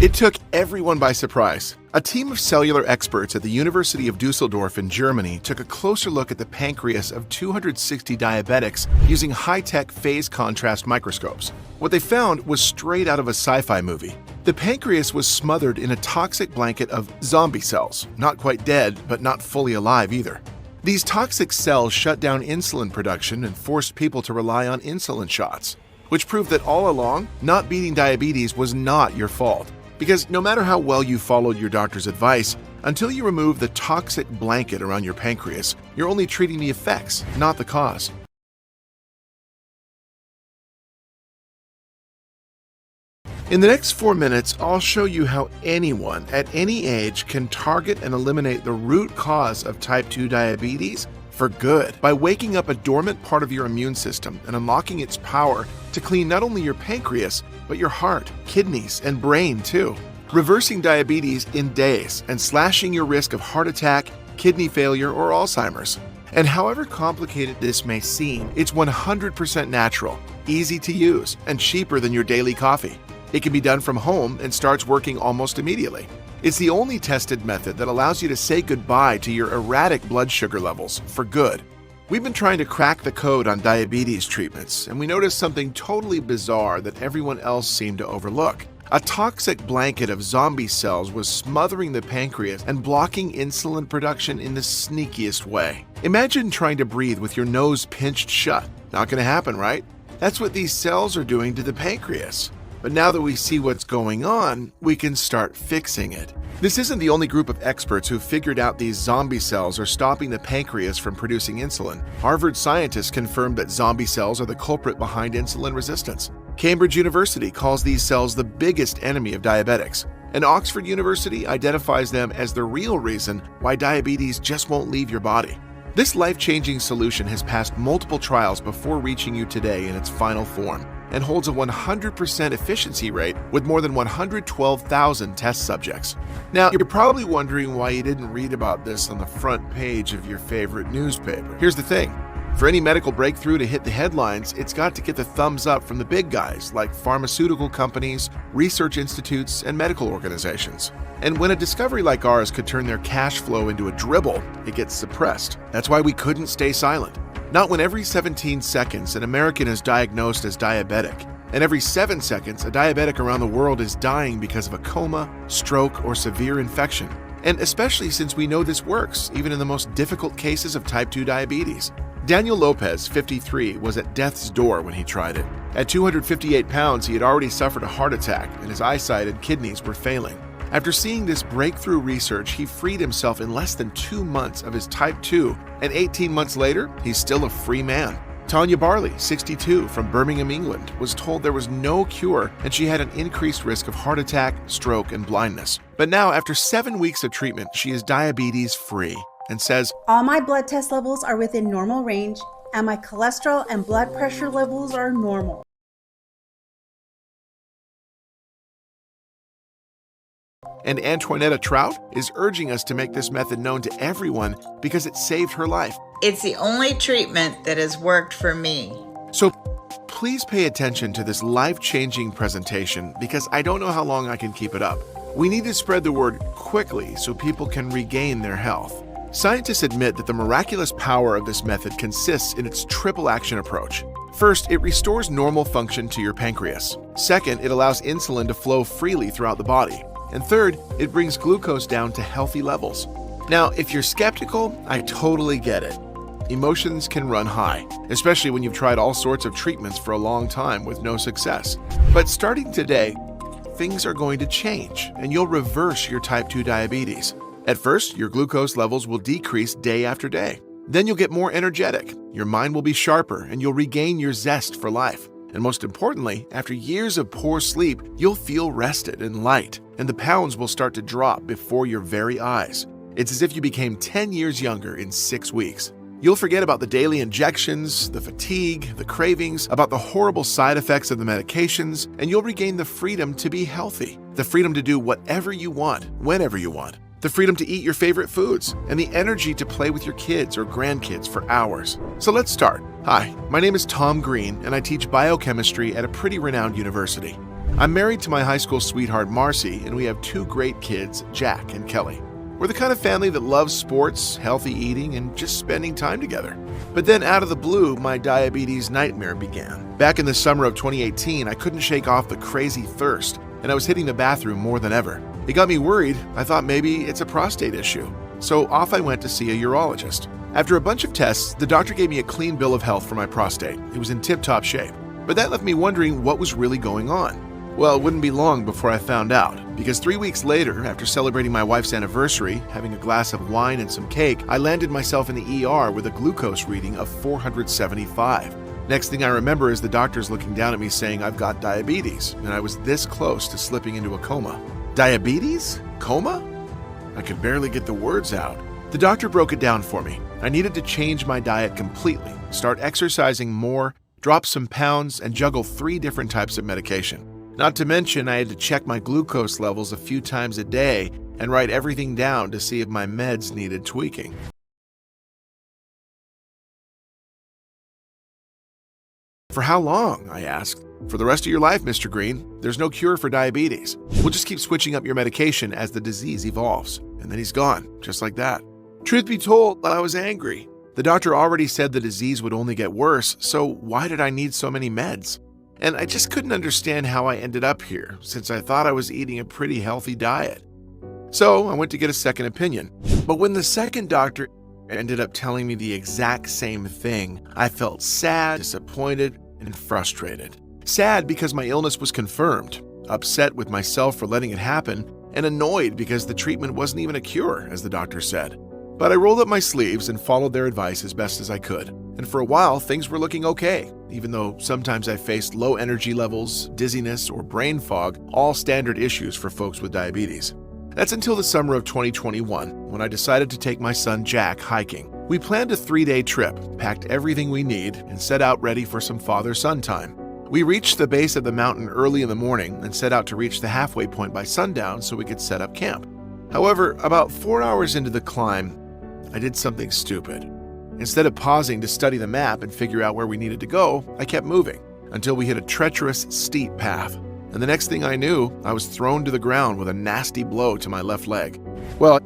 It took everyone by surprise. A team of cellular experts at the University of Dusseldorf in Germany took a closer look at the pancreas of 260 diabetics using high-tech phase contrast microscopes. What they found was straight out of a sci-fi movie. The pancreas was smothered in a toxic blanket of zombie cells, not quite dead, but not fully alive either. These toxic cells shut down insulin production and forced people to rely on insulin shots, which proved that all along, not beating diabetes was not your fault. Because no matter how well you followed your doctor's advice, until you remove the toxic blanket around your pancreas, you're only treating the effects, not the cause. In the next 4 minutes, I'll show you how anyone at any age can target and eliminate the root cause of type 2 diabetes for good by waking up a dormant part of your immune system and unlocking its power to clean not only your pancreas, but your heart, kidneys, and brain too. Reversing diabetes in days and slashing your risk of heart attack, kidney failure, or Alzheimer's. And however complicated this may seem, it's 100% natural, easy to use, and cheaper than your daily coffee. It can be done from home and starts working almost immediately. It's the only tested method that allows you to say goodbye to your erratic blood sugar levels for good. We've been trying to crack the code on diabetes treatments, and we noticed something totally bizarre that everyone else seemed to overlook. A toxic blanket of zombie cells was smothering the pancreas and blocking insulin production in the sneakiest way. Imagine trying to breathe with your nose pinched shut. Not going to happen, right? That's what these cells are doing to the pancreas. But now that we see what's going on, we can start fixing it. This isn't the only group of experts who figured out these zombie cells are stopping the pancreas from producing insulin. Harvard scientists confirmed that zombie cells are the culprit behind insulin resistance. Cambridge University calls these cells the biggest enemy of diabetics. And Oxford University identifies them as the real reason why diabetes just won't leave your body. This life-changing solution has passed multiple trials before reaching you today in its final form, and holds a 100% efficiency rate with more than 112,000 test subjects. Now, you're probably wondering why you didn't read about this on the front page of your favorite newspaper. Here's the thing. For any medical breakthrough to hit the headlines, it's got to get the thumbs up from the big guys like pharmaceutical companies, research institutes, and medical organizations. And when a discovery like ours could turn their cash flow into a dribble, it gets suppressed. That's why we couldn't stay silent. Not when every 17 seconds an American is diagnosed as diabetic, and every 7 seconds a diabetic around the world is dying because of a coma, stroke, or severe infection. And especially since we know this works, even in the most difficult cases of type 2 diabetes. Daniel Lopez, 53, was at death's door when he tried it. At 258 pounds, he had already suffered a heart attack, and his eyesight and kidneys were failing. After seeing this breakthrough research, he freed himself in less than 2 months of his type 2, and 18 months later, he's still a free man. Tanya Barley, 62, from Birmingham, England, was told there was no cure and she had an increased risk of heart attack, stroke, and blindness. But now, after 7 weeks of treatment, she is diabetes-free and says, "All my blood test levels are within normal range, and my cholesterol and blood pressure levels are normal." And Antoinetta Trout is urging us to make this method known to everyone because it saved her life. It's the only treatment that has worked for me. So please pay attention to this life-changing presentation because I don't know how long I can keep it up. We need to spread the word quickly so people can regain their health. Scientists admit that the miraculous power of this method consists in its triple action approach. First, it restores normal function to your pancreas. Second, it allows insulin to flow freely throughout the body. And third, it brings glucose down to healthy levels. Now, if you're skeptical, I totally get it. Emotions can run high, especially when you've tried all sorts of treatments for a long time with no success. But starting today, things are going to change, and you'll reverse your type 2 diabetes. At first, your glucose levels will decrease day after day. Then you'll get more energetic, your mind will be sharper, and you'll regain your zest for life. And most importantly, after years of poor sleep, you'll feel rested and light, and the pounds will start to drop before your very eyes. It's as if you became 10 years younger in 6 weeks. You'll forget about the daily injections, the fatigue, the cravings, about the horrible side effects of the medications, and you'll regain the freedom to be healthy, the freedom to do whatever you want, whenever you want, the freedom to eat your favorite foods, and the energy to play with your kids or grandkids for hours. So let's start. Hi, my name is Tom Green, and I teach biochemistry at a pretty renowned university. I'm married to my high school sweetheart, Marcy, and we have 2 great kids, Jack and Kelly. We're the kind of family that loves sports, healthy eating, and just spending time together. But then out of the blue, my diabetes nightmare began. Back in the summer of 2018, I couldn't shake off the crazy thirst, and I was hitting the bathroom more than ever. It got me worried. I thought maybe it's a prostate issue. So off I went to see a urologist. After a bunch of tests, the doctor gave me a clean bill of health for my prostate. It was in tip-top shape. But that left me wondering what was really going on. Well, it wouldn't be long before I found out, because 3 weeks later, after celebrating my wife's anniversary, having a glass of wine and some cake, I landed myself in the ER with a glucose reading of 475. Next thing I remember is the doctors looking down at me saying I've got diabetes, and I was this close to slipping into a coma. Diabetes? Coma? I could barely get the words out. The doctor broke it down for me. I needed to change my diet completely, start exercising more, drop some pounds, and juggle 3 different types of medication. Not to mention, I had to check my glucose levels a few times a day and write everything down to see if my meds needed tweaking. For how long? I asked. For the rest of your life, Mr. Green. There's no cure for diabetes. We'll just keep switching up your medication as the disease evolves. And then he's gone, just like that. Truth be told, I was angry. The doctor already said the disease would only get worse, so why did I need so many meds? And I just couldn't understand how I ended up here, since I thought I was eating a pretty healthy diet. So I went to get a second opinion. But when the second doctor ended up telling me the exact same thing, I felt sad, disappointed, and frustrated. Sad because my illness was confirmed, upset with myself for letting it happen, and annoyed because the treatment wasn't even a cure, as the doctor said. But I rolled up my sleeves and followed their advice as best as I could. And for a while, things were looking okay, even though sometimes I faced low energy levels, dizziness, or brain fog, all standard issues for folks with diabetes. That's until the summer of 2021, when I decided to take my son Jack hiking. We planned a 3-day trip, packed everything we need, and set out ready for some father-son time. We reached the base of the mountain early in the morning and set out to reach the halfway point by sundown so we could set up camp. However, about 4 hours into the climb, I did something stupid. Instead of pausing to study the map and figure out where we needed to go, I kept moving until we hit a treacherous, steep path. And the next thing I knew, I was thrown to the ground with a nasty blow to my left leg. Well,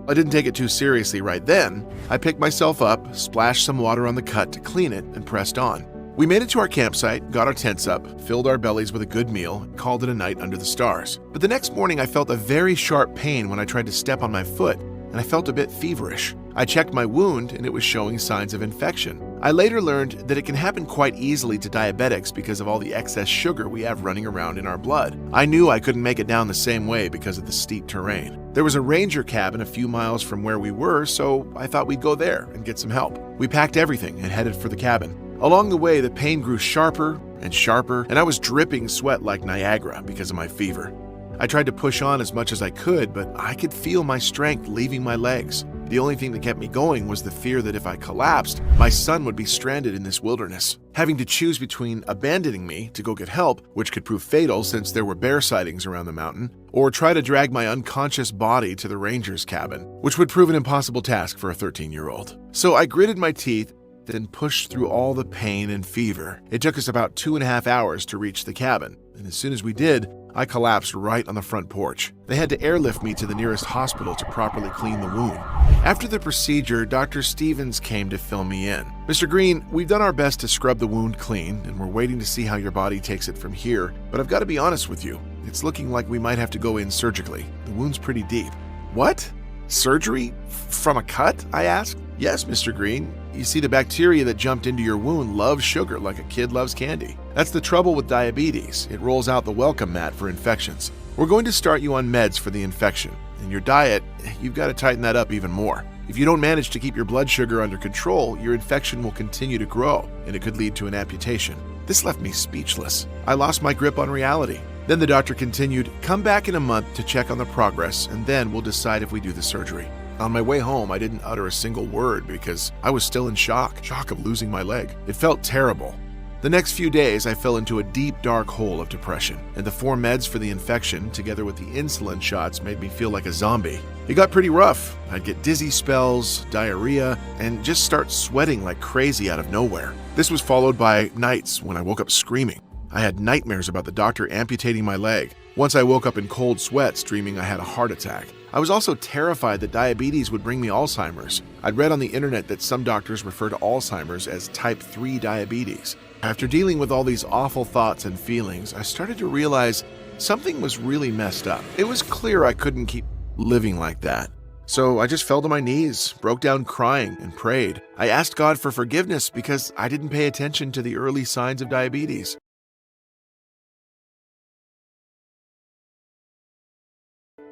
I didn't take it too seriously right then. I picked myself up, splashed some water on the cut to clean it, and pressed on. We made it to our campsite, got our tents up, filled our bellies with a good meal, and called it a night under the stars. But the next morning I felt a very sharp pain when I tried to step on my foot, and I felt a bit feverish. I checked my wound and it was showing signs of infection. I later learned that it can happen quite easily to diabetics because of all the excess sugar we have running around in our blood. I knew I couldn't make it down the same way because of the steep terrain. There was a ranger cabin a few miles from where we were, so I thought we'd go there and get some help. We packed everything and headed for the cabin. Along the way, the pain grew sharper and sharper, and I was dripping sweat like Niagara because of my fever. I tried to push on as much as I could, but I could feel my strength leaving my legs. The only thing that kept me going was the fear that if I collapsed, my son would be stranded in this wilderness, having to choose between abandoning me to go get help, which could prove fatal since there were bear sightings around the mountain, or try to drag my unconscious body to the ranger's cabin, which would prove an impossible task for a 13-year-old. So I gritted my teeth and pushed through all the pain and fever. It took us about 2.5 hours to reach the cabin, and as soon as we did, I collapsed right on the front porch. They had to airlift me to the nearest hospital to properly clean the wound. After the procedure, Dr. Stevens came to fill me in. Mr. Green, we've done our best to scrub the wound clean, and we're waiting to see how your body takes it from here, but I've got to be honest with you. It's looking like we might have to go in surgically. The wound's pretty deep. What? Surgery? From a cut? I asked. Yes, Mr. Green. You see, the bacteria that jumped into your wound loves sugar like a kid loves candy. That's the trouble with diabetes. It rolls out the welcome mat for infections. We're going to start you on meds for the infection. And your diet, you've got to tighten that up even more. If you don't manage to keep your blood sugar under control, your infection will continue to grow, and it could lead to an amputation. This left me speechless. I lost my grip on reality. Then the doctor continued, come back in a month to check on the progress, and then we'll decide if we do the surgery. On my way home, I didn't utter a single word because I was still in shock of losing my leg. It felt terrible. The next few days, I fell into a deep, dark hole of depression, and the 4 meds for the infection, together with the insulin shots, made me feel like a zombie. It got pretty rough. I'd get dizzy spells, diarrhea, and just start sweating like crazy out of nowhere. This was followed by nights when I woke up screaming. I had nightmares about the doctor amputating my leg. Once I woke up in cold sweats, dreaming I had a heart attack. I was also terrified that diabetes would bring me Alzheimer's. I'd read on the internet that some doctors refer to Alzheimer's as type 3 diabetes. After dealing with all these awful thoughts and feelings, I started to realize something was really messed up. It was clear I couldn't keep living like that. So I just fell to my knees, broke down crying, and prayed. I asked God for forgiveness because I didn't pay attention to the early signs of diabetes.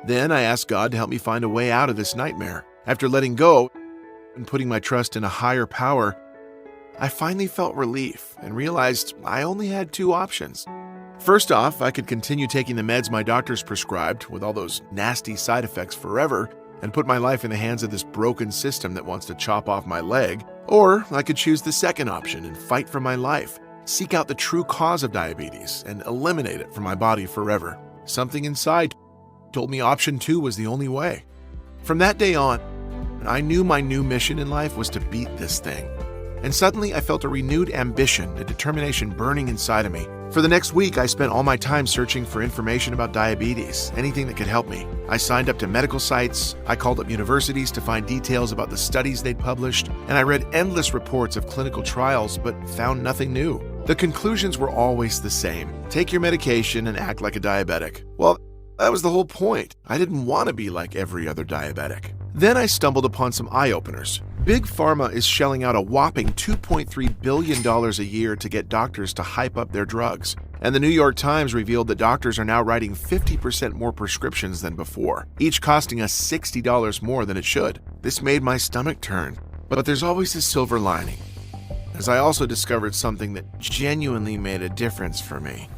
Then I asked God to help me find a way out of this nightmare. After letting go and putting my trust in a higher power, I finally felt relief and realized I only had two options. First off, I could continue taking the meds my doctors prescribed with all those nasty side effects forever and put my life in the hands of this broken system that wants to chop off my leg, or I could choose the second option and fight for my life, seek out the true cause of diabetes and eliminate it from my body forever. Something inside told me option 2 was the only way. From that day on, I knew my new mission in life was to beat this thing. And suddenly I felt a renewed ambition, a determination burning inside of me. For the next week, I spent all my time searching for information about diabetes, anything that could help me. I signed up to medical sites, I called up universities to find details about the studies they'd published, and I read endless reports of clinical trials but found nothing new. The conclusions were always the same. Take your medication and act like a diabetic. Well, that was the whole point. I didn't want to be like every other diabetic. Then I stumbled upon some eye-openers. Big Pharma is shelling out a whopping $2.3 billion a year to get doctors to hype up their drugs. And the New York Times revealed that doctors are now writing 50% more prescriptions than before, each costing us $60 more than it should. This made my stomach turn. But there's always a silver lining, as I also discovered something that genuinely made a difference for me.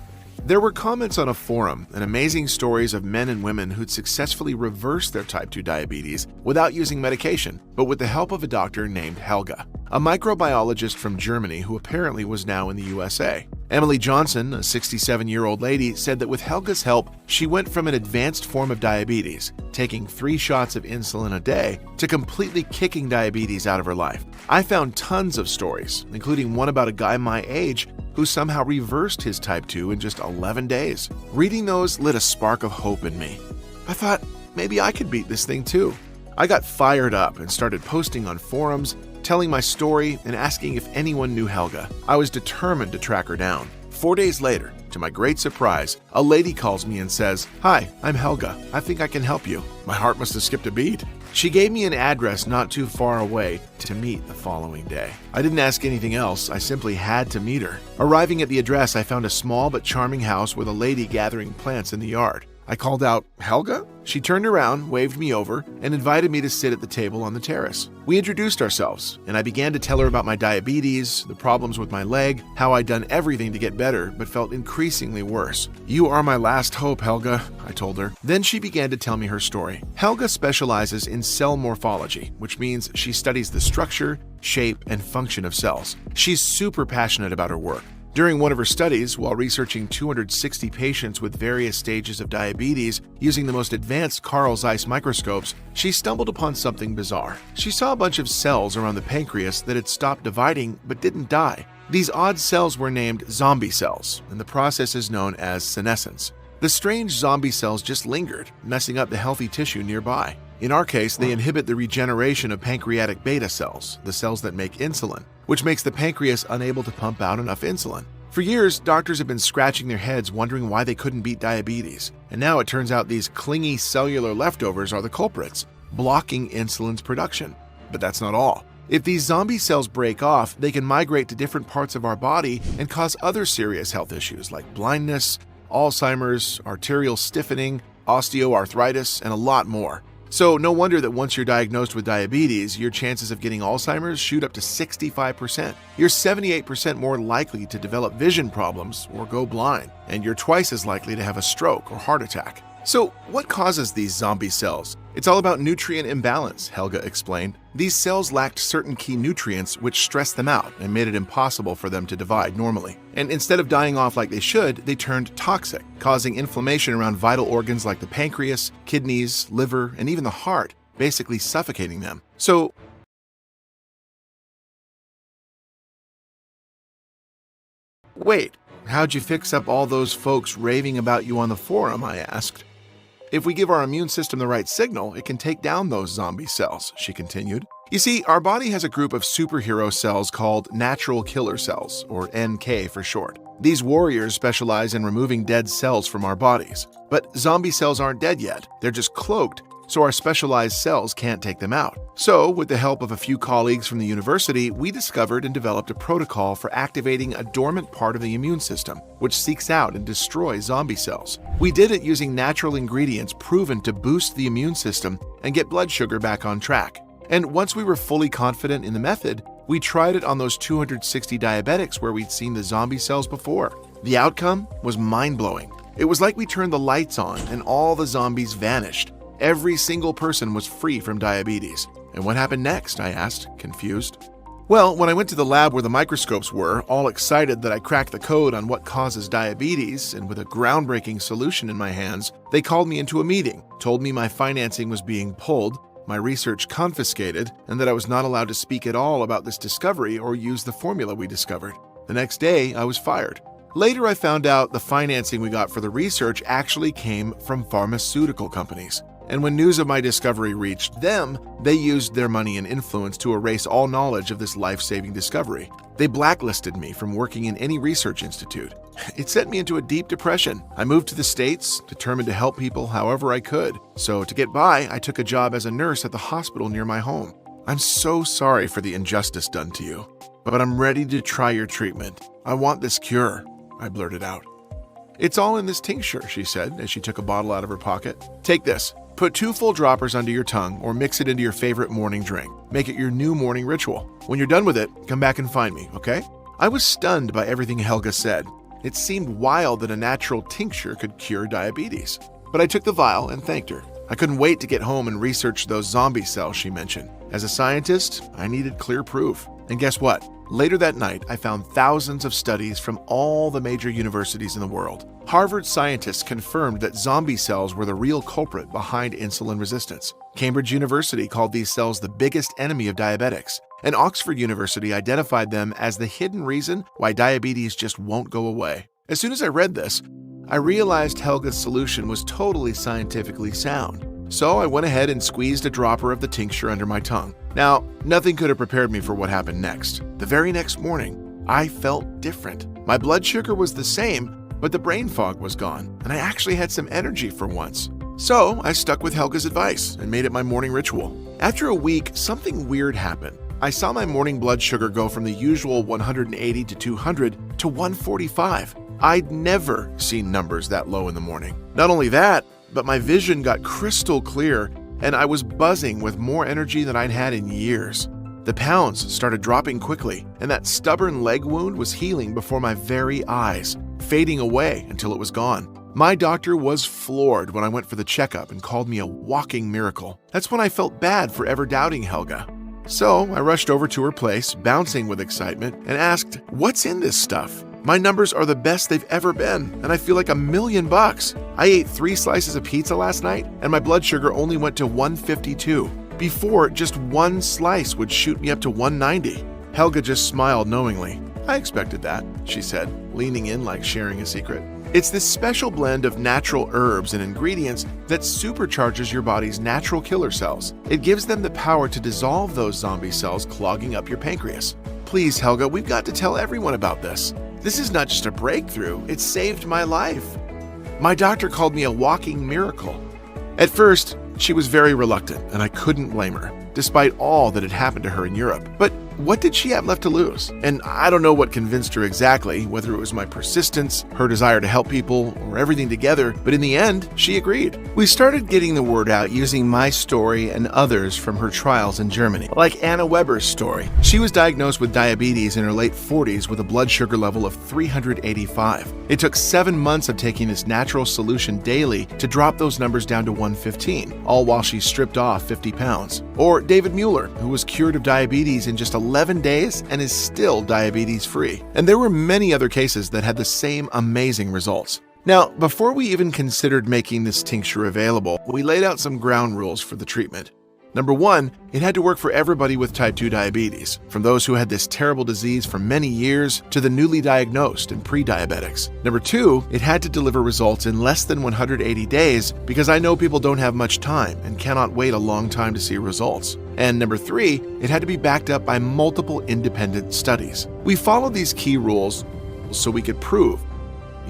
There were comments on a forum and amazing stories of men and women who'd successfully reversed their type 2 diabetes without using medication, but with the help of a doctor named Helga, a microbiologist from Germany who apparently was now in the USA. Emily Johnson, a 67-year-old lady, said that with Helga's help, she went from an advanced form of diabetes, taking 3 shots of insulin a day, to completely kicking diabetes out of her life. I found tons of stories, including one about a guy my age who somehow reversed his type 2 in just 11 days. Reading those lit a spark of hope in me. I thought, maybe I could beat this thing too. I got fired up and started posting on forums, telling my story and asking if anyone knew Helga. I was determined to track her down. 4 days later, to my great surprise, a lady calls me and says, "Hi, I'm Helga. I think I can help you." My heart must have skipped a beat. She gave me an address not too far away to meet the following day. I didn't ask anything else, I simply had to meet her. Arriving at the address, I found a small but charming house with a lady gathering plants in the yard. I called out, "Helga?" She turned around, waved me over, and invited me to sit at the table on the terrace. We introduced ourselves, and I began to tell her about my diabetes, the problems with my leg, how I'd done everything to get better but felt increasingly worse. "You are my last hope, Helga," I told her. Then she began to tell me her story. Helga specializes in cell morphology, which means she studies the structure, shape, and function of cells. She's super passionate about her work. During one of her studies, while researching 260 patients with various stages of diabetes using the most advanced Carl Zeiss microscopes, she stumbled upon something bizarre. She saw a bunch of cells around the pancreas that had stopped dividing but didn't die. These odd cells were named zombie cells, and the process is known as senescence. The strange zombie cells just lingered, messing up the healthy tissue nearby. In our case, they inhibit the regeneration of pancreatic beta cells, the cells that make insulin, which makes the pancreas unable to pump out enough insulin. For years, doctors have been scratching their heads wondering why they couldn't beat diabetes. And now it turns out these clingy cellular leftovers are the culprits, blocking insulin's production. But that's not all. If these zombie cells break off, they can migrate to different parts of our body and cause other serious health issues like blindness, Alzheimer's, arterial stiffening, osteoarthritis, and a lot more. So no wonder that once you're diagnosed with diabetes, your chances of getting Alzheimer's shoot up to 65%. You're 78% more likely to develop vision problems or go blind, and you're twice as likely to have a stroke or heart attack. So what causes these zombie cells? It's all about nutrient imbalance, Helga explained. These cells lacked certain key nutrients which stressed them out and made it impossible for them to divide normally. And instead of dying off like they should, they turned toxic, causing inflammation around vital organs like the pancreas, kidneys, liver, and even the heart, basically suffocating them. So wait, How'd you fix up all those folks raving about you on the forum? I asked. If we give our immune system the right signal, it can take down those zombie cells, she continued. You see, our body has a group of superhero cells called natural killer cells, or NK for short. These warriors specialize in removing dead cells from our bodies. But zombie cells aren't dead yet, they're just cloaked, so our specialized cells can't take them out. So, with the help of a few colleagues from the university, we discovered and developed a protocol for activating a dormant part of the immune system, which seeks out and destroys zombie cells. We did it using natural ingredients proven to boost the immune system and get blood sugar back on track. And once we were fully confident in the method, we tried it on those 260 diabetics where we'd seen the zombie cells before. The outcome was mind-blowing. It was like we turned the lights on and all the zombies vanished. Every single person was free from diabetes. And what happened next? I asked, confused. Well, when I went to the lab where the microscopes were, all excited that I cracked the code on what causes diabetes, and with a groundbreaking solution in my hands, they called me into a meeting, told me my financing was being pulled, my research confiscated, and that I was not allowed to speak at all about this discovery or use the formula we discovered. The next day, I was fired. Later, I found out the financing we got for the research actually came from pharmaceutical companies. And when news of my discovery reached them, they used their money and influence to erase all knowledge of this life-saving discovery. They blacklisted me from working in any research institute. It sent me into a deep depression. I moved to the States, determined to help people however I could. So to get by, I took a job as a nurse at the hospital near my home. I'm so sorry for the injustice done to you, but I'm ready to try your treatment. I want this cure, I blurted out. It's all in this tincture, she said as she took a bottle out of her pocket. Take this. Put 2 full droppers under your tongue or mix it into your favorite morning drink. Make it your new morning ritual. When you're done with it, come back and find me, okay? I was stunned by everything Helga said. It seemed wild that a natural tincture could cure diabetes. But I took the vial and thanked her. I couldn't wait to get home and research those zombie cells she mentioned. As a scientist, I needed clear proof. And guess what? Later that night, I found thousands of studies from all the major universities in the world. Harvard scientists confirmed that zombie cells were the real culprit behind insulin resistance. Cambridge University called these cells the biggest enemy of diabetics. And Oxford University identified them as the hidden reason why diabetes just won't go away. As soon as I read this, I realized Helga's solution was totally scientifically sound. So I went ahead and squeezed a dropper of the tincture under my tongue. Now, nothing could have prepared me for what happened next. The very next morning, I felt different. My blood sugar was the same, but the brain fog was gone, and I actually had some energy for once. So I stuck with Helga's advice and made it my morning ritual. After a week, something weird happened. I saw my morning blood sugar go from the usual 180 to 200 to 145. I'd never seen numbers that low in the morning. Not only that, but my vision got crystal clear, and I was buzzing with more energy than I'd had in years. The pounds started dropping quickly, and that stubborn leg wound was healing before my very eyes, fading away until it was gone. My doctor was floored when I went for the checkup and called me a walking miracle. That's when I felt bad for ever doubting Helga. So I rushed over to her place, bouncing with excitement, and asked, "What's in this stuff? My numbers are the best they've ever been, and I feel like $1,000,000. I ate 3 slices of pizza last night, and my blood sugar only went to 152. Before, just 1 slice would shoot me up to 190. Helga just smiled knowingly. "I expected that," she said, leaning in like sharing a secret. It's this special blend of natural herbs and ingredients that supercharges your body's natural killer cells. It gives them the power to dissolve those zombie cells clogging up your pancreas. Please, Helga, we've got to tell everyone about this. This is not just a breakthrough, it saved my life. My doctor called me a walking miracle. At first, she was very reluctant, and I couldn't blame her, despite all that had happened to her in Europe. But what did she have left to lose? And I don't know what convinced her exactly, whether it was my persistence, her desire to help people, or everything together, but in the end, she agreed. We started getting the word out using my story and others from her trials in Germany, like Anna Weber's story. She was diagnosed with diabetes in her late 40s with a blood sugar level of 385. It took 7 months of taking this natural solution daily to drop those numbers down to 115, all while she stripped off 50 pounds. Or David Mueller, who was cured of diabetes in just 11 days and is still diabetes-free. And there were many other cases that had the same amazing results. Now, before we even considered making this tincture available, we laid out some ground rules for the treatment. Number one, it had to work for everybody with type 2 diabetes, from those who had this terrible disease for many years to the newly diagnosed and pre-diabetics. Number two, it had to deliver results in less than 180 days because I know people don't have much time and cannot wait a long time to see results. And number three, it had to be backed up by multiple independent studies. We followed these key rules so we could prove,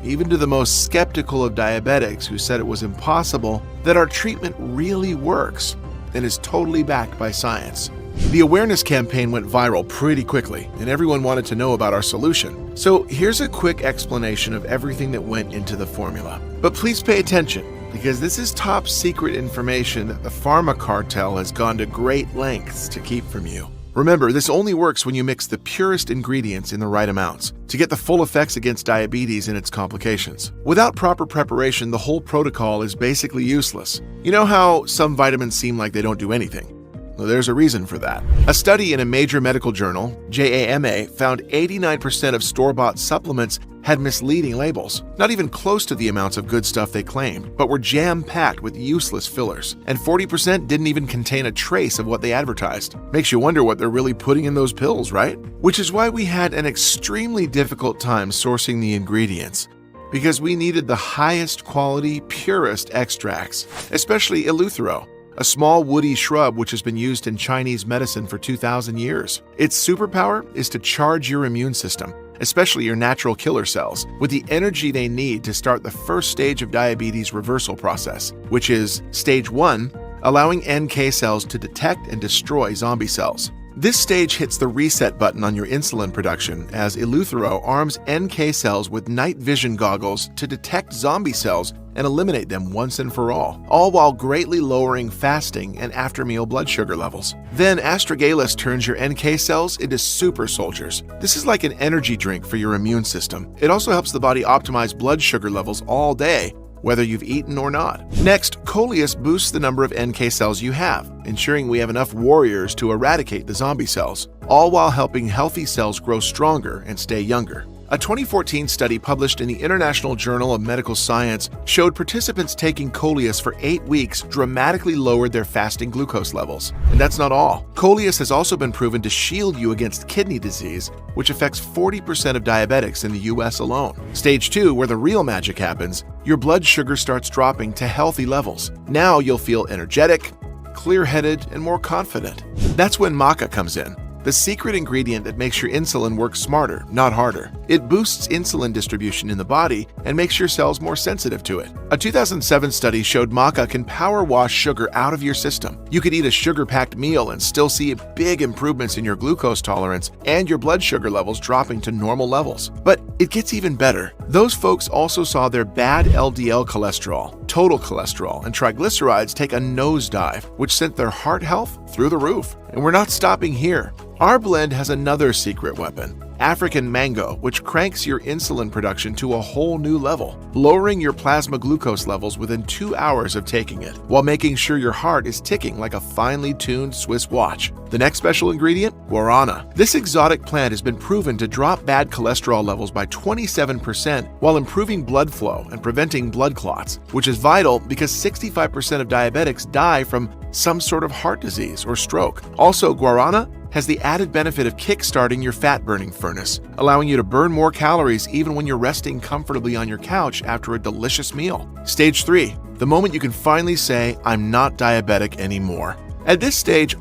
even to the most skeptical of diabetics who said it was impossible, that our treatment really works and is totally backed by science. The awareness campaign went viral pretty quickly, and everyone wanted to know about our solution. So here's a quick explanation of everything that went into the formula. But please pay attention, because this is top secret information that the pharma cartel has gone to great lengths to keep from you. Remember, this only works when you mix the purest ingredients in the right amounts to get the full effects against diabetes and its complications. Without proper preparation, the whole protocol is basically useless. You know how some vitamins seem like they don't do anything? Well, there's a reason for that. A study in a major medical journal, JAMA, found 89% of store-bought supplements had misleading labels, not even close to the amounts of good stuff they claimed, but were jam-packed with useless fillers, and 40% didn't even contain a trace of what they advertised. Makes you wonder what they're really putting in those pills, right? Which is why we had an extremely difficult time sourcing the ingredients, because we needed the highest quality, purest extracts, especially Eleuthero, a small woody shrub which has been used in Chinese medicine for 2,000 years. Its superpower is to charge your immune system, especially your natural killer cells, with the energy they need to start the first stage of diabetes reversal process, which is stage 1, allowing NK cells to detect and destroy zombie cells. This stage hits the reset button on your insulin production as Eleuthero arms NK cells with night vision goggles to detect zombie cells and eliminate them once and for all while greatly lowering fasting and after-meal blood sugar levels. Then astragalus turns your NK cells into super soldiers. This is like an energy drink for your immune system. It also helps the body optimize blood sugar levels all day, whether you've eaten or not. Next, Coleus boosts the number of NK cells you have, ensuring we have enough warriors to eradicate the zombie cells, all while helping healthy cells grow stronger and stay younger. A 2014 study published in the International Journal of Medical Science showed participants taking Coleus for 8 weeks dramatically lowered their fasting glucose levels. And that's not all. Coleus has also been proven to shield you against kidney disease, which affects 40% of diabetics in the US alone. Stage 2, where the real magic happens, your blood sugar starts dropping to healthy levels. Now you'll feel energetic, clear-headed, and more confident. That's when maca comes in, the secret ingredient that makes your insulin work smarter, not harder. It boosts insulin distribution in the body and makes your cells more sensitive to it. A 2007 study showed maca can power wash sugar out of your system. You could eat a sugar-packed meal and still see big improvements in your glucose tolerance and your blood sugar levels dropping to normal levels. But it gets even better. Those folks also saw their bad LDL cholesterol, total cholesterol, and triglycerides take a nosedive, which sent their heart health through the roof. And we're not stopping here. Our blend has another secret weapon, African mango, which cranks your insulin production to a whole new level, lowering your plasma glucose levels within 2 hours of taking it, while making sure your heart is ticking like a finely tuned Swiss watch. The next special ingredient? Guarana. This exotic plant has been proven to drop bad cholesterol levels by 27% while improving blood flow and preventing blood clots, which is vital because 65% of diabetics die from some sort of heart disease or stroke. Also, guarana has the added benefit of kickstarting your fat-burning furnace, allowing you to burn more calories even when you're resting comfortably on your couch after a delicious meal. Stage 3, the moment you can finally say, I'm not diabetic anymore. At this stage,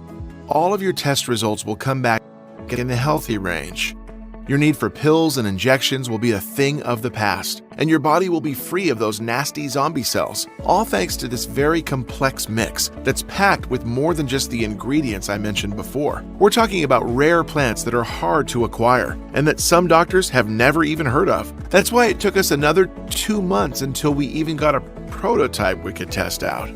all of your test results will come back in the healthy range. Your need for pills and injections will be a thing of the past, and your body will be free of those nasty zombie cells, all thanks to this very complex mix that's packed with more than just the ingredients I mentioned before. We're talking about rare plants that are hard to acquire, and that some doctors have never even heard of. That's why it took us another 2 months until we even got a prototype we could test out.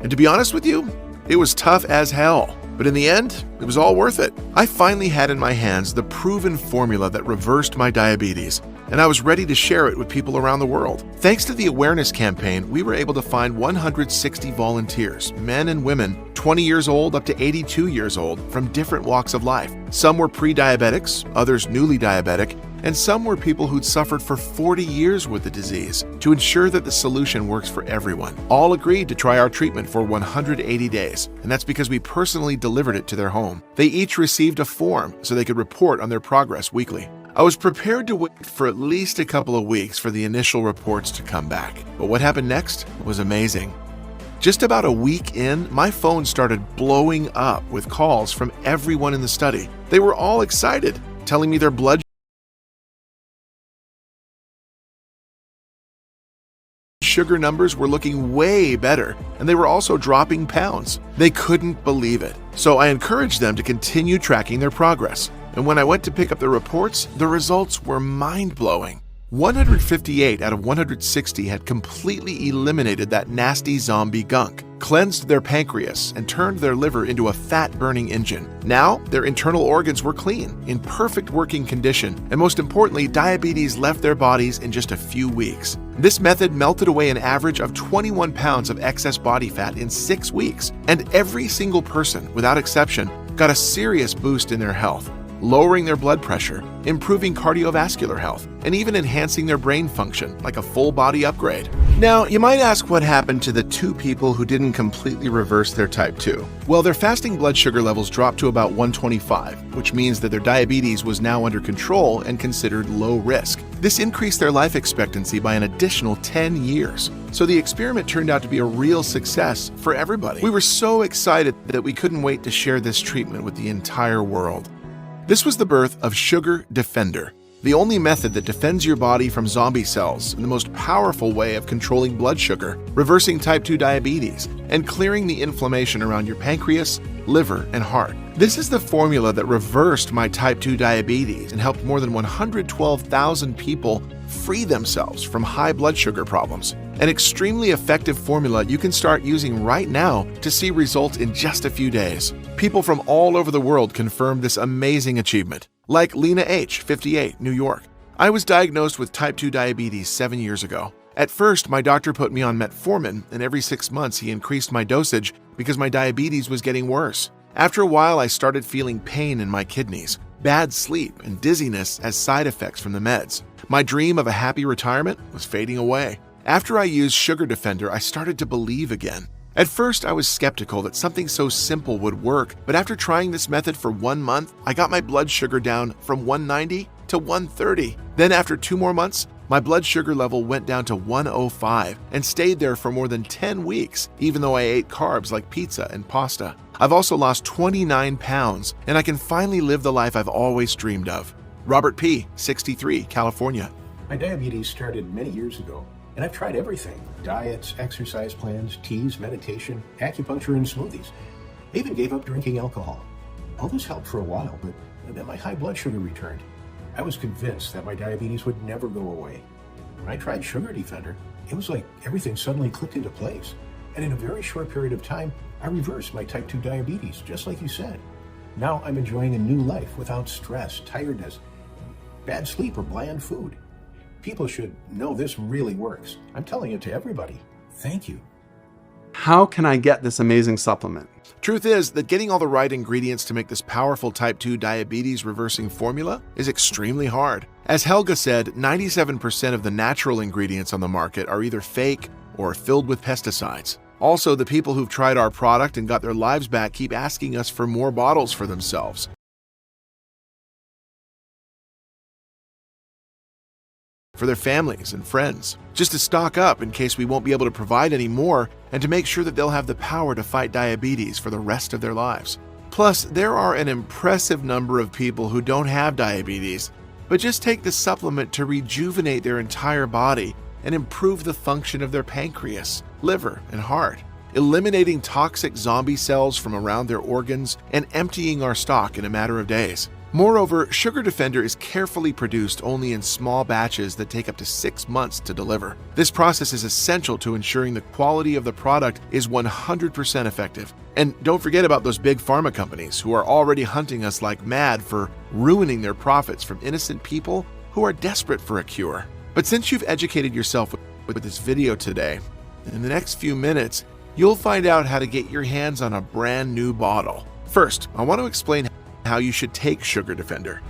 And to be honest with you, it was tough as hell. But in the end, it was all worth it. I finally had in my hands the proven formula that reversed my diabetes, and I was ready to share it with people around the world. Thanks to the awareness campaign, we were able to find 160 volunteers, men and women, 20 years old up to 82 years old, from different walks of life. Some were pre-diabetics, others newly diabetic, and some were people who'd suffered for 40 years with the disease. To ensure that the solution works for everyone, all agreed to try our treatment for 180 days, and that's because we personally delivered it to their home. They each received a form so they could report on their progress weekly. I was prepared to wait for at least a couple of weeks for the initial reports to come back, but what happened next was amazing. Just about a week in, my phone started blowing up with calls from everyone in the study. They were all excited, telling me their blood sugar numbers were looking way better, and they were also dropping pounds. They couldn't believe it. So I encouraged them to continue tracking their progress. And when I went to pick up the reports, the results were mind-blowing. 158 out of 160 had completely eliminated that nasty zombie gunk, cleansed their pancreas, and turned their liver into a fat-burning engine. Now, their internal organs were clean, in perfect working condition, and most importantly, diabetes left their bodies in just a few weeks. This method melted away an average of 21 pounds of excess body fat in 6 weeks, and every single person, without exception, got a serious boost in their health, lowering their blood pressure, improving cardiovascular health, and even enhancing their brain function like a full-body upgrade. Now, you might ask what happened to the 2 people who didn't completely reverse their type 2. Well, their fasting blood sugar levels dropped to about 125, which means that their diabetes was now under control and considered low risk. This increased their life expectancy by an additional 10 years. So the experiment turned out to be a real success for everybody. We were so excited that we couldn't wait to share this treatment with the entire world. This was the birth of Sugar Defender, the only method that defends your body from zombie cells and the most powerful way of controlling blood sugar, reversing type 2 diabetes, and clearing the inflammation around your pancreas, liver, and heart. This is the formula that reversed my type 2 diabetes and helped more than 112,000 people free themselves from high blood sugar problems. An extremely effective formula you can start using right now to see results in just a few days. People from all over the world confirmed this amazing achievement, like Lena H., 58, New York. I was diagnosed with type 2 diabetes 7 years ago. At first, my doctor put me on metformin, and every 6 months he increased my dosage because my diabetes was getting worse. After a while, I started feeling pain in my kidneys, bad sleep, and dizziness as side effects from the meds. My dream of a happy retirement was fading away. After I used Sugar Defender, I started to believe again. At first, I was skeptical that something so simple would work, but after trying this method for 1 month, I got my blood sugar down from 190 to 130. Then after 2 more months, my blood sugar level went down to 105 and stayed there for more than 10 weeks, even though I ate carbs like pizza and pasta. I've also lost 29 pounds, and I can finally live the life I've always dreamed of. Robert P., 63, California. My diabetes started many years ago, and I've tried everything: diets, exercise plans, teas, meditation, acupuncture, and smoothies. I even gave up drinking alcohol. All this helped for a while, but then my high blood sugar returned. I was convinced that my diabetes would never go away. When I tried Sugar Defender, it was like everything suddenly clicked into place. And in a very short period of time, I reversed my type 2 diabetes, just like you said. Now I'm enjoying a new life without stress, tiredness, bad sleep, or bland food. People should know this really works. I'm telling it to everybody. Thank you. How can I get this amazing supplement? Truth is that getting all the right ingredients to make this powerful type 2 diabetes reversing formula is extremely hard. As Helga said, 97% of the natural ingredients on the market are either fake or filled with pesticides. Also, the people who've tried our product and got their lives back keep asking us for more bottles for themselves. For their families and friends, just to stock up in case we won't be able to provide any more, and to make sure that they'll have the power to fight diabetes for the rest of their lives. Plus, there are an impressive number of people who don't have diabetes, but just take the supplement to rejuvenate their entire body and improve the function of their pancreas, liver, and heart, eliminating toxic zombie cells from around their organs and emptying our stock in a matter of days. Moreover, Sugar Defender is carefully produced only in small batches that take up to 6 months to deliver. This process is essential to ensuring the quality of the product is 100% effective. And don't forget about those big pharma companies who are already hunting us like mad for ruining their profits from innocent people who are desperate for a cure. But since you've educated yourself with this video today, in the next few minutes, you'll find out how to get your hands on a brand new bottle. First, I want to explain how you should take Sugar Defender.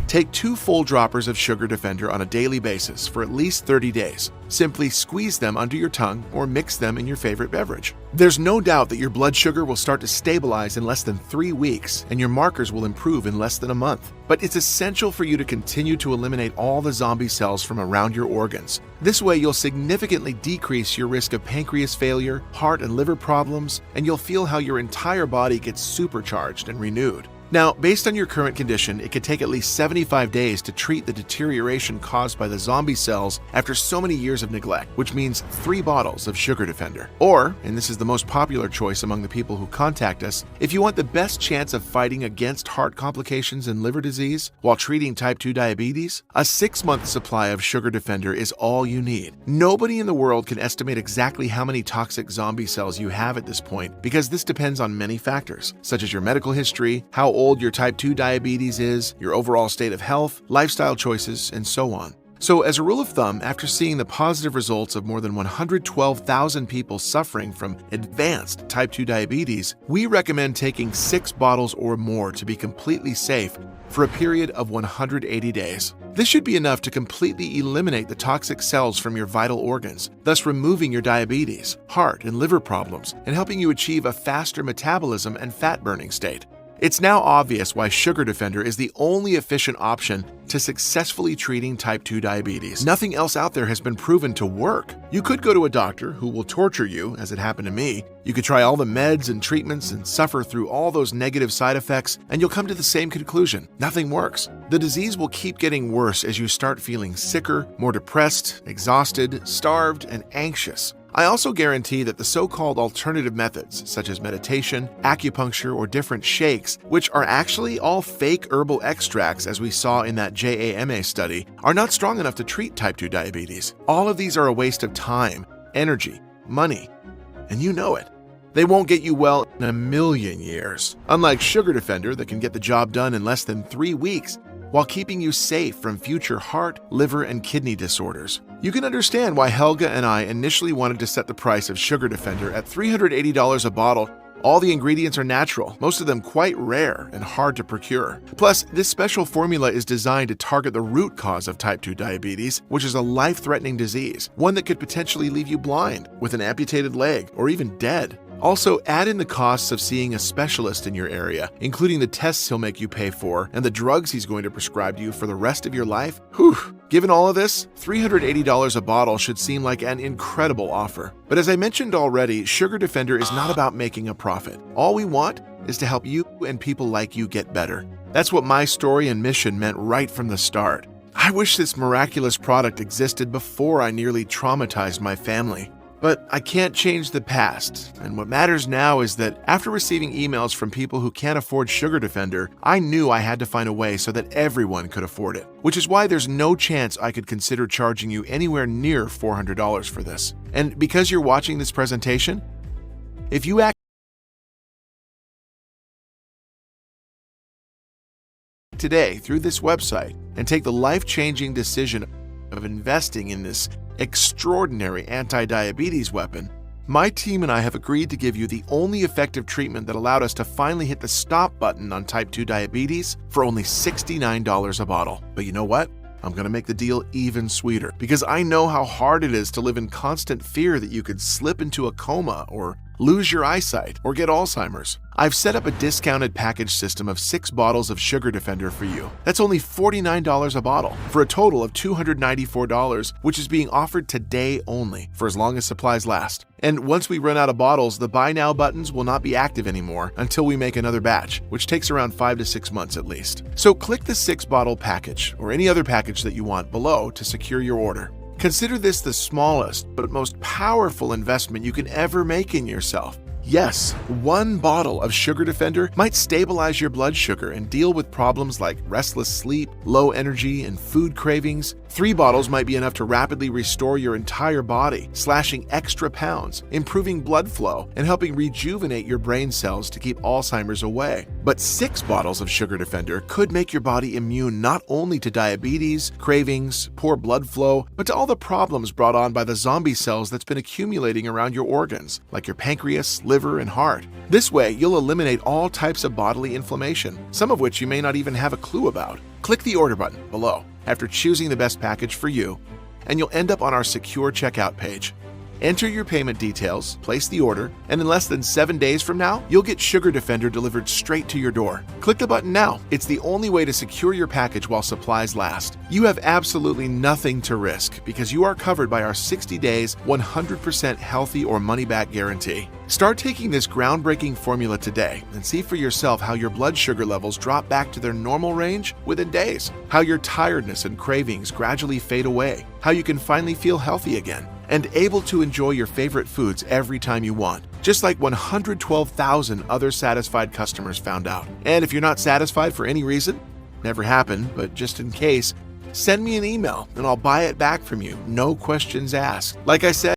Take 2 full droppers of Sugar Defender on a daily basis for at least 30 days. Simply squeeze them under your tongue or mix them in your favorite beverage. There's no doubt that your blood sugar will start to stabilize in less than 3 weeks and your markers will improve in less than a month. But it's essential for you to continue to eliminate all the zombie cells from around your organs. This way, you'll significantly decrease your risk of pancreas failure, heart and liver problems, and you'll feel how your entire body gets supercharged and renewed. Now, based on your current condition, it could take at least 75 days to treat the deterioration caused by the zombie cells after so many years of neglect, which means 3 bottles of Sugar Defender. Or, and this is the most popular choice among the people who contact us, if you want the best chance of fighting against heart complications and liver disease while treating type 2 diabetes, a 6-month supply of Sugar Defender is all you need. Nobody in the world can estimate exactly how many toxic zombie cells you have at this point because this depends on many factors, such as your medical history, how old your type 2 diabetes is, your overall state of health, lifestyle choices, and so on. So as a rule of thumb, after seeing the positive results of more than 112,000 people suffering from advanced type 2 diabetes, we recommend taking 6 bottles or more to be completely safe for a period of 180 days. This should be enough to completely eliminate the toxic cells from your vital organs, thus removing your diabetes, heart, and liver problems, and helping you achieve a faster metabolism and fat-burning state. It's now obvious why Sugar Defender is the only efficient option to successfully treating type 2 diabetes. Nothing else out there has been proven to work. You could go to a doctor who will torture you, as it happened to me. You could try all the meds and treatments and suffer through all those negative side effects, and you'll come to the same conclusion. Nothing works. The disease will keep getting worse as you start feeling sicker, more depressed, exhausted, starved, and anxious. I also guarantee that the so-called alternative methods, such as meditation, acupuncture, or different shakes, which are actually all fake herbal extracts as we saw in that JAMA study, are not strong enough to treat type 2 diabetes. All of these are a waste of time, energy, money, and you know it. They won't get you well in a million years. Unlike Sugar Defender that can get the job done in less than 3 weeks, while keeping you safe from future heart, liver, and kidney disorders. You can understand why Helga and I initially wanted to set the price of Sugar Defender at $380 a bottle. All the ingredients are natural, most of them quite rare and hard to procure. Plus, this special formula is designed to target the root cause of type 2 diabetes, which is a life-threatening disease, one that could potentially leave you blind, with an amputated leg, or even dead. Also, add in the costs of seeing a specialist in your area, including the tests he'll make you pay for and the drugs he's going to prescribe to you for the rest of your life. Whew! Given all of this, $380 a bottle should seem like an incredible offer. But as I mentioned already, Sugar Defender is not about making a profit. All we want is to help you and people like you get better. That's what my story and mission meant right from the start. I wish this miraculous product existed before I nearly traumatized my family. But I can't change the past, and what matters now is that after receiving emails from people who can't afford Sugar Defender, I knew I had to find a way so that everyone could afford it, which is why there's no chance I could consider charging you anywhere near $400 for this. And because you're watching this presentation, if you act today through this website and take the life-changing decision of investing in this extraordinary anti-diabetes weapon, my team and I have agreed to give you the only effective treatment that allowed us to finally hit the stop button on type 2 diabetes for only $69 a bottle. But you know what? I'm going to make the deal even sweeter because I know how hard it is to live in constant fear that you could slip into a coma or lose your eyesight, or get Alzheimer's. I've set up a discounted package system of 6 bottles of Sugar Defender for you. That's only $49 a bottle, for a total of $294, which is being offered today only, for as long as supplies last. And once we run out of bottles, the Buy Now buttons will not be active anymore until we make another batch, which takes around 5 to 6 months at least. So click the 6-bottle package, or any other package that you want below to secure your order. Consider this the smallest but most powerful investment you can ever make in yourself. Yes, 1 bottle of Sugar Defender might stabilize your blood sugar and deal with problems like restless sleep, low energy, and food cravings. 3 bottles might be enough to rapidly restore your entire body, slashing extra pounds, improving blood flow, and helping rejuvenate your brain cells to keep Alzheimer's away. But 6 bottles of Sugar Defender could make your body immune not only to diabetes, cravings, poor blood flow, but to all the problems brought on by the zombie cells that's been accumulating around your organs, like your pancreas, liver, and heart. This way, you'll eliminate all types of bodily inflammation, some of which you may not even have a clue about. Click the order button below after choosing the best package for you, and you'll end up on our secure checkout page. Enter your payment details, place the order, and in less than 7 days from now, you'll get Sugar Defender delivered straight to your door. Click the button now. It's the only way to secure your package while supplies last. You have absolutely nothing to risk because you are covered by our 60 days, 100% healthy or money-back guarantee. Start taking this groundbreaking formula today and see for yourself how your blood sugar levels drop back to their normal range within days, how your tiredness and cravings gradually fade away, how you can finally feel healthy again, and able to enjoy your favorite foods every time you want, just like 112,000 other satisfied customers found out. And if you're not satisfied for any reason, never happened, but just in case, send me an email and I'll buy it back from you, no questions asked. Like I said,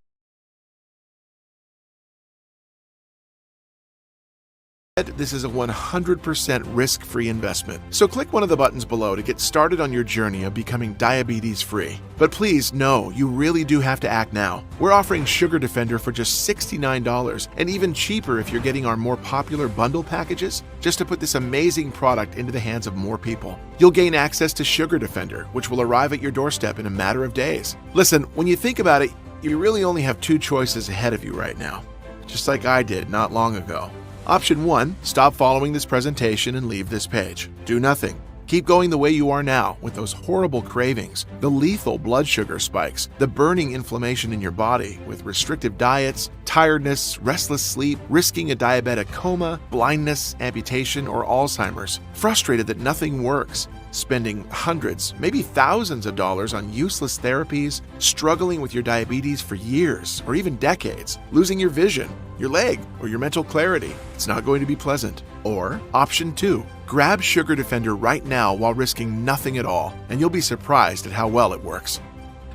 this is a 100% risk-free investment. So click one of the buttons below to get started on your journey of becoming diabetes-free. But please know, you really do have to act now. We're offering Sugar Defender for just $69 and even cheaper if you're getting our more popular bundle packages just to put this amazing product into the hands of more people. You'll gain access to Sugar Defender, which will arrive at your doorstep in a matter of days. Listen, when you think about it, you really only have 2 choices ahead of you right now, just like I did not long ago. Option 1, stop following this presentation and leave this page. Do nothing. Keep going the way you are now with those horrible cravings, the lethal blood sugar spikes, the burning inflammation in your body with restrictive diets, tiredness, restless sleep, risking a diabetic coma, blindness, amputation, or Alzheimer's, frustrated that nothing works, spending hundreds, maybe thousands of dollars on useless therapies, struggling with your diabetes for years or even decades, losing your vision, your leg, or your mental clarity. It's not going to be pleasant. Or option 2, grab Sugar Defender right now while risking nothing at all, and you'll be surprised at how well it works.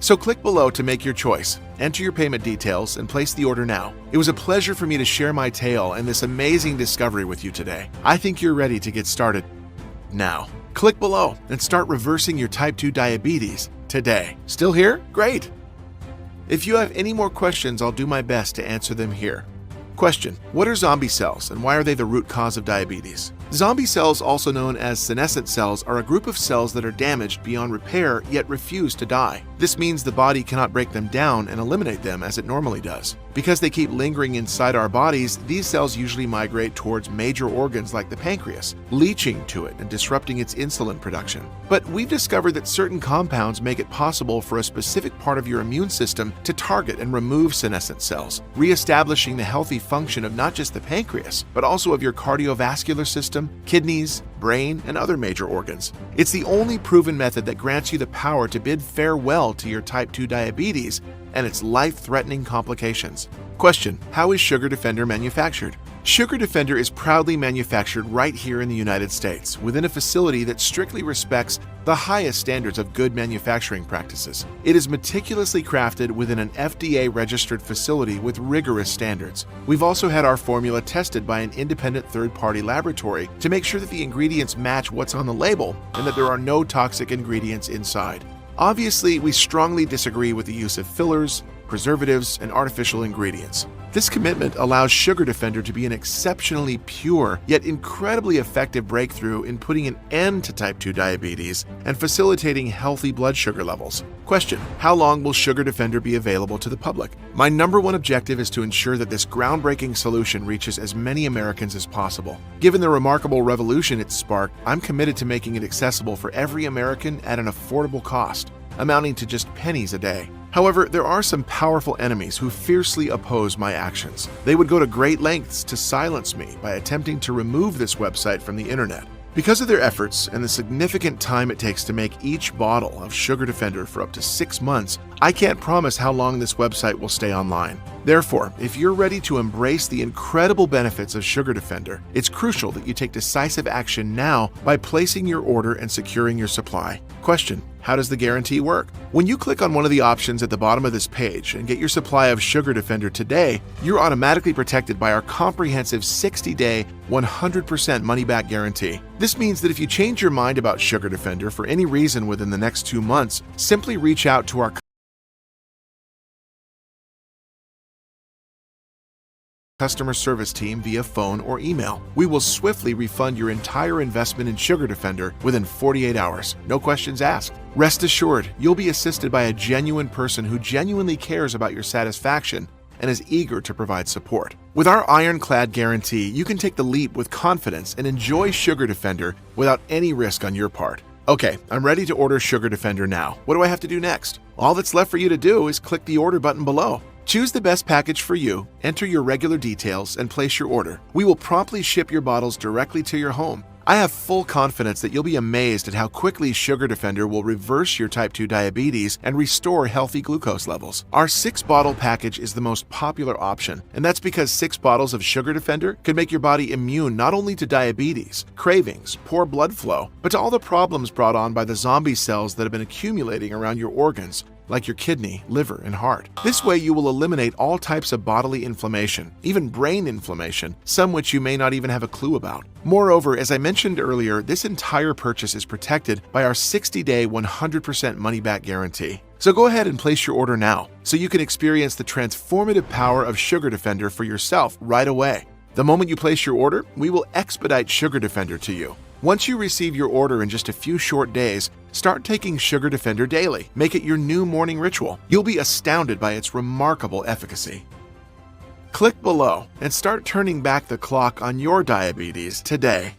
So click below to make your choice. Enter your payment details and place the order now. It was a pleasure for me to share my tale and this amazing discovery with you today. I think you're ready to get started now. Click below and start reversing your type 2 diabetes today. Still here? Great! If you have any more questions, I'll do my best to answer them here. Question: what are zombie cells and why are they the root cause of diabetes? Zombie cells, also known as senescent cells, are a group of cells that are damaged beyond repair yet refuse to die. This means the body cannot break them down and eliminate them as it normally does. Because they keep lingering inside our bodies, these cells usually migrate towards major organs like the pancreas, leaching to it and disrupting its insulin production. But we've discovered that certain compounds make it possible for a specific part of your immune system to target and remove senescent cells, reestablishing the healthy function of not just the pancreas, but also of your cardiovascular system, kidneys, brain, and other major organs. It's the only proven method that grants you the power to bid farewell to your type 2 diabetes and its life-threatening complications. Question: how is Sugar Defender manufactured? Sugar Defender is proudly manufactured right here in the United States within a facility that strictly respects the highest standards of good manufacturing practices. It is meticulously crafted within an FDA-registered facility with rigorous standards. We've also had our formula tested by an independent third-party laboratory to make sure that the ingredients match what's on the label and that there are no toxic ingredients inside. Obviously, we strongly disagree with the use of fillers, preservatives, and artificial ingredients. This commitment allows Sugar Defender to be an exceptionally pure yet incredibly effective breakthrough in putting an end to type 2 diabetes and facilitating healthy blood sugar levels. Question: how long will Sugar Defender be available to the public? My number one objective is to ensure that this groundbreaking solution reaches as many Americans as possible. Given the remarkable revolution it's sparked, I'm committed to making it accessible for every American at an affordable cost, amounting to just pennies a day. However, there are some powerful enemies who fiercely oppose my actions. They would go to great lengths to silence me by attempting to remove this website from the internet. Because of their efforts and the significant time it takes to make each bottle of Sugar Defender for up to 6 months, I can't promise how long this website will stay online. Therefore, if you're ready to embrace the incredible benefits of Sugar Defender, it's crucial that you take decisive action now by placing your order and securing your supply. Question: How does the guarantee work? When you click on one of the options at the bottom of this page and get your supply of Sugar Defender today, you're automatically protected by our comprehensive 60-day, 100% money-back guarantee. This means that if you change your mind about Sugar Defender for any reason within the next 2 months, simply reach out to our customer service team via phone or email. We will swiftly refund your entire investment in Sugar Defender within 48 hours. No questions asked. Rest assured, you'll be assisted by a genuine person who genuinely cares about your satisfaction and is eager to provide support. With our ironclad guarantee, you can take the leap with confidence and enjoy Sugar Defender without any risk on your part. Okay, I'm ready to order Sugar Defender now. What do I have to do next? All that's left for you to do is click the order button below. Choose the best package for you, enter your regular details, and place your order. We will promptly ship your bottles directly to your home. I have full confidence that you'll be amazed at how quickly Sugar Defender will reverse your type 2 diabetes and restore healthy glucose levels. Our 6-bottle package is the most popular option, and that's because 6 bottles of Sugar Defender can make your body immune not only to diabetes, cravings, poor blood flow, but to all the problems brought on by the zombie cells that have been accumulating around your organs, like your kidney, liver, and heart. This way you will eliminate all types of bodily inflammation, even brain inflammation, some which you may not even have a clue about. Moreover, as I mentioned earlier, this entire purchase is protected by our 60-day, 100% money-back guarantee. So go ahead and place your order now, so you can experience the transformative power of Sugar Defender for yourself right away. The moment you place your order, we will expedite Sugar Defender to you. Once you receive your order in just a few short days, start taking Sugar Defender daily. Make it your new morning ritual. You'll be astounded by its remarkable efficacy. Click below and start turning back the clock on your diabetes today.